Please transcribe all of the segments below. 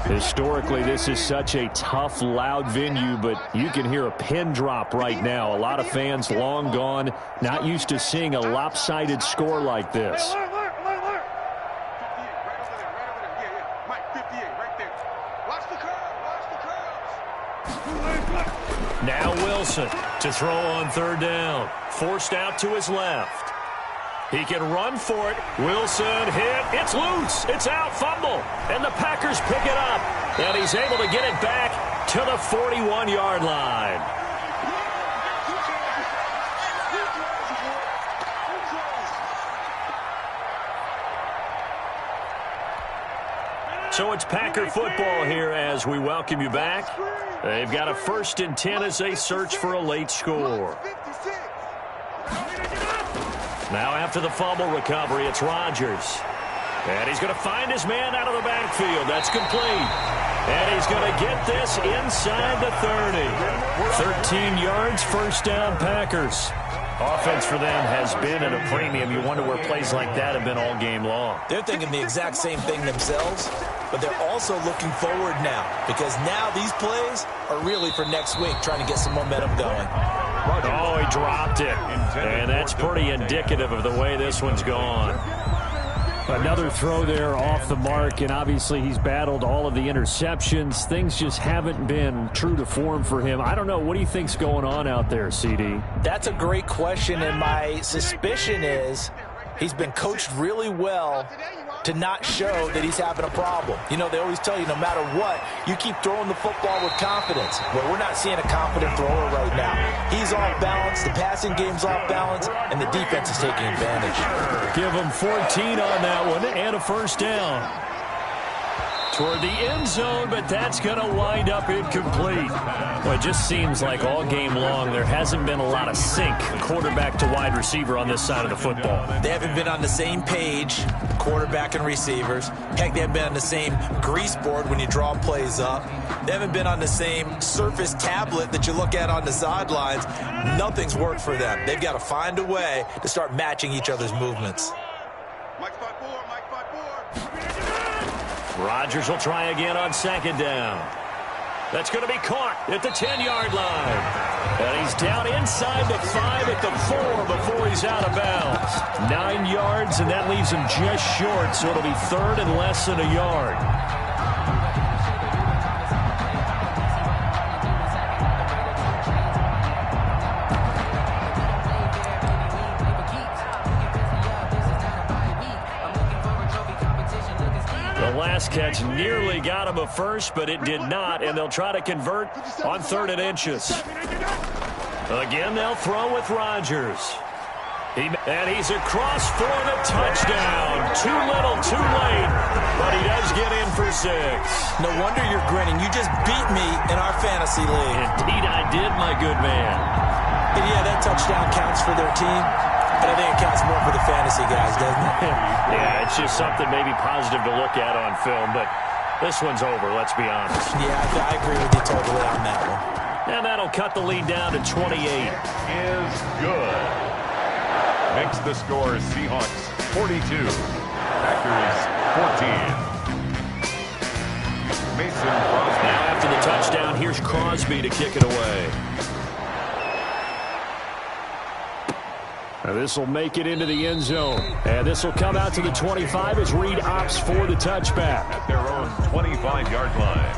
Historically, this is such a tough, loud venue, but you can hear a pin drop right now. A lot of fans long gone, not used to seeing a lopsided score like this. Now Wilson to throw on third down. Forced out to his left. He can run for it. Wilson hit. It's loose. It's out. Fumble. And the Packers pick it up. And he's able to get it back to the 41-yard line. So it's Packer football here as we welcome you back. They've got a 1st and 10 as they search for a late score. Now after the fumble recovery, it's Rodgers. And he's going to find his man out of the backfield. That's complete. And he's going to get this inside the 30. 13 yards, first down, Packers. Offense for them has been at a premium. You wonder where plays like that have been all game long. They're thinking the exact same thing themselves, but they're also looking forward now because now these plays are really for next week, trying to get some momentum going. Oh, he dropped it. And that's pretty indicative of the way this one's gone. Another throw there off the mark, and obviously he's battled all of the interceptions. Things just haven't been true to form for him. I don't know. What do you think's going on out there, CD? That's a great question, and my suspicion is he's been coached really well to not show that he's having a problem. You know, they always tell you no matter what, you keep throwing the football with confidence. Well, we're not seeing a confident thrower right now. He's off balance, the passing game's off balance, and the defense is taking advantage. Give him 14 on that one and a first down. Toward the end zone, but that's going to wind up incomplete. Well, it just seems like all game long there hasn't been a lot of sync quarterback to wide receiver on this side of the football. They haven't been on the same page, quarterback and receivers. Heck, they haven't been on the same grease board when you draw plays up. They haven't been on the same Surface tablet that you look at on the sidelines. Nothing's worked for them. They've got to find a way to start matching each other's movements. Rodgers will try again on second down. That's going to be caught at the 10-yard line. And he's down inside the 5 at the 4 before he's out of bounds. 9 yards, and that leaves him just short, so it'll be third and less than a yard. Last catch nearly got him a first, but it did not, and they'll try to convert on 3rd and inches. Again, they'll throw with Rodgers. And he's across for the touchdown. Too little, too late, but he does get in for 6. No wonder you're grinning. You just beat me in our fantasy league. Indeed I did, my good man. And yeah, that touchdown counts for their team. But I think it counts more for the fantasy guys, doesn't it? Yeah, it's just something maybe positive to look at on film, but this one's over, let's be honest. Yeah, I agree with you totally on that one. And that'll cut the lead down to 28. Is good. Makes the score Seahawks 42, Packers 14. Mason Crosby. Now after the touchdown, here's Crosby to kick it away. Now this will make it into the end zone. And this will come out to the 25 as Reed opts for the touchback. At their own 25-yard line.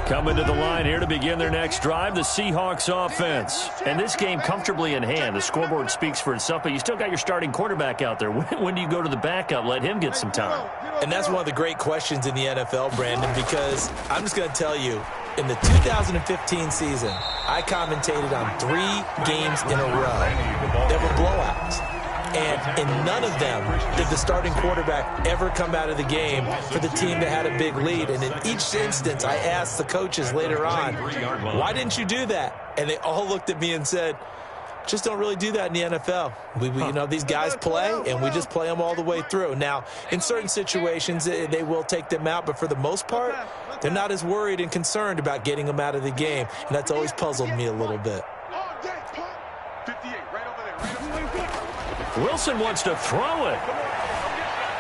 Coming to the line here to begin their next drive, the Seahawks offense. And this game comfortably in hand. The scoreboard speaks for itself, but you still got your starting quarterback out there. When do you go to the backup? Let him get some time. And that's one of the great questions in the NFL, Brandon, because I'm just going to tell you, in the 2015 season, I commentated on 3 games in a row that were blowouts. And in none of them did the starting quarterback ever come out of the game for the team that had a big lead. And in each instance, I asked the coaches later on, why didn't you do that? And they all looked at me and said, just don't really do that in the NFL. You know, these guys play, and we just play them all the way through. Now, in certain situations, they will take them out, but for the most part, they're not as worried and concerned about getting them out of the game. And that's always puzzled me a little bit. Wilson wants to throw it.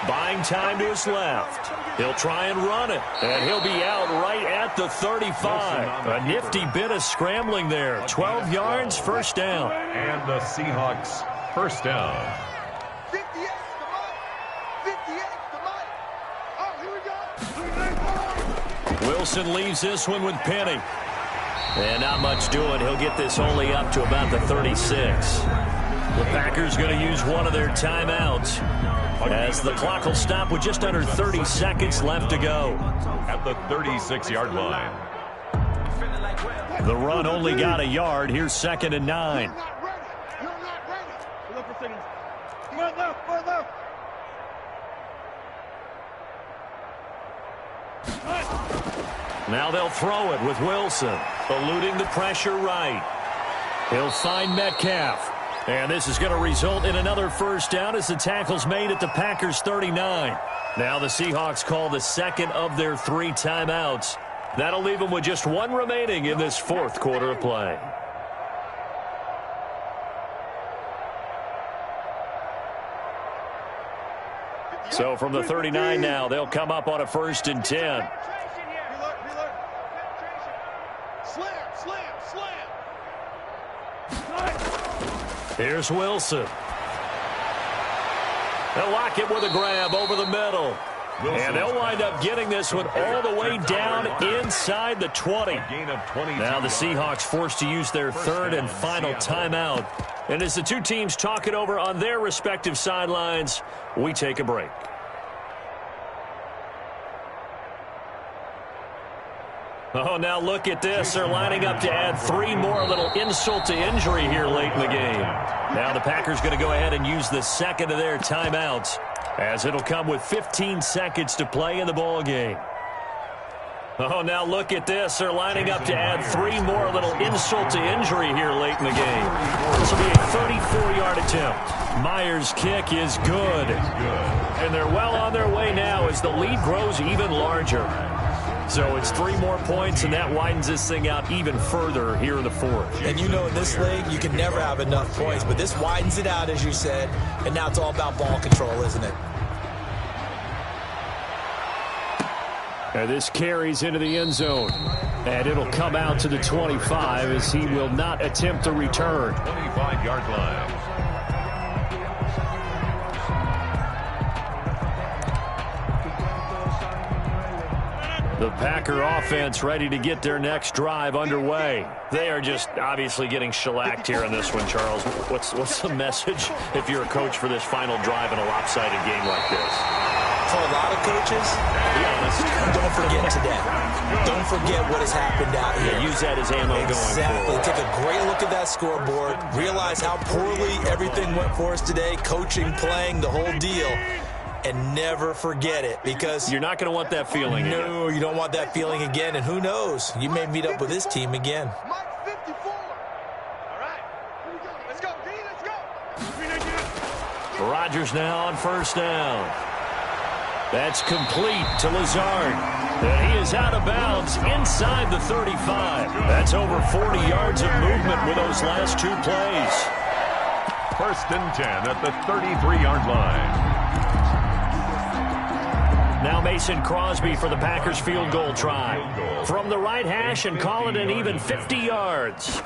Buying time to his left. He'll try and run it, and he'll be out right at the 35. A nifty bit of scrambling there. 12 yards, first down. And the Seahawks first down. 58 the mic. Oh, here we go. Wilson leaves this one with Penny. And not much doing. He'll get this only up to about the 36. The Packers going to use one of their timeouts as the clock will stop with just under 30 seconds left to go. At the 36-yard line. The run only got a yard. Here's 2nd and 9. You're not ready. Left. Now they'll throw it with Wilson, eluding the pressure right. He'll find Metcalf. And this is going to result in another first down as the tackle's made at the Packers' 39. Now the Seahawks call the second of their 3 timeouts. That'll leave them with just 1 remaining in this 4th quarter of play. So from the 39 now, they'll come up on a 1st and 10. Here's Wilson. They'll lock it with a grab over the middle. And they'll wind up getting this one all the way down inside the 20. Now the Seahawks forced to use their 3rd and final timeout. And as the two teams talk it over on their respective sidelines, we take a break. Oh, now look at this. They're lining up to add 3 more, a little insult to injury here late in the game. Now the Packers going to go ahead and use the 2nd of their timeouts, as it'll come with 15 seconds to play in the ball game. Oh, now look at this. They're lining up to add 3 more, a little insult to injury here late in the game. This will be a 34-yard attempt. Myers' kick is good. And they're well on their way now as the lead grows even larger. So it's 3 more points, and that widens this thing out even further here in the 4th. And you know in this league, you can never have enough points, but this widens it out, as you said, and now it's all about ball control, isn't it? And this carries into the end zone. And it'll come out to the 25 as he will not attempt to return. 25-yard line. The Packer offense ready to get their next drive underway. They are just obviously getting shellacked here in this one, Charles. What's the message if you're a coach for this final drive in a lopsided game like this? For a lot of coaches, be honest, don't forget today. Don't forget what has happened out here. Yeah, use that as ammo going forward. Take a great look at that scoreboard. Realize how poorly everything went for us today. Coaching, playing, the whole deal. And never forget it, because you're not going to want that feeling again. No, you don't want that feeling again. And who knows? You may meet up with this team again. Mike 54. All right. Here we go. Let's go, D. Let's go. Rodgers now on first down. That's complete to Lazard. And he is out of bounds inside the 35. That's over 40 yards of movement with those last 2 plays. 1st and 10 at the 33-yard line. Now Mason Crosby for the Packers field goal try. From the right hash and call it an even 50 yards.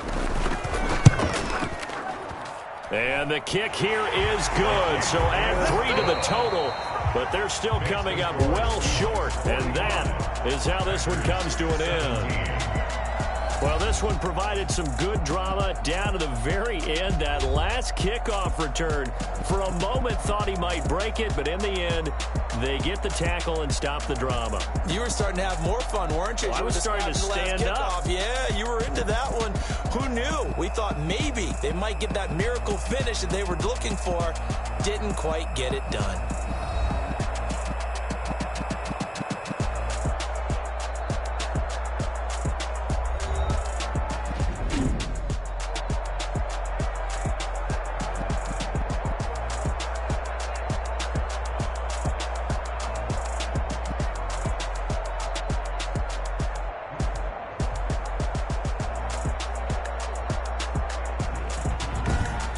And the kick here is good. So add 3 to the total. But they're still coming up well short. And that is how this one comes to an end. Well, this one provided some good drama down to the very end. That last kickoff return, for a moment thought he might break it, but in the end, they get the tackle and stop the drama. You were starting to have more fun, weren't you? Well, I was starting to stand up. Yeah, you were into that one. Who knew? We thought maybe they might get that miracle finish that they were looking for. Didn't quite get it done.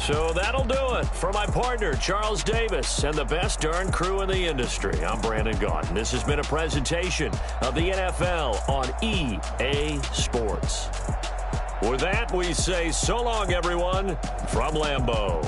So that'll do it. For my partner, Charles Davis, and the best darn crew in the industry, I'm Brandon Gaudin. This has been a presentation of the NFL on EA Sports. With that, we say so long, everyone, from Lambeau.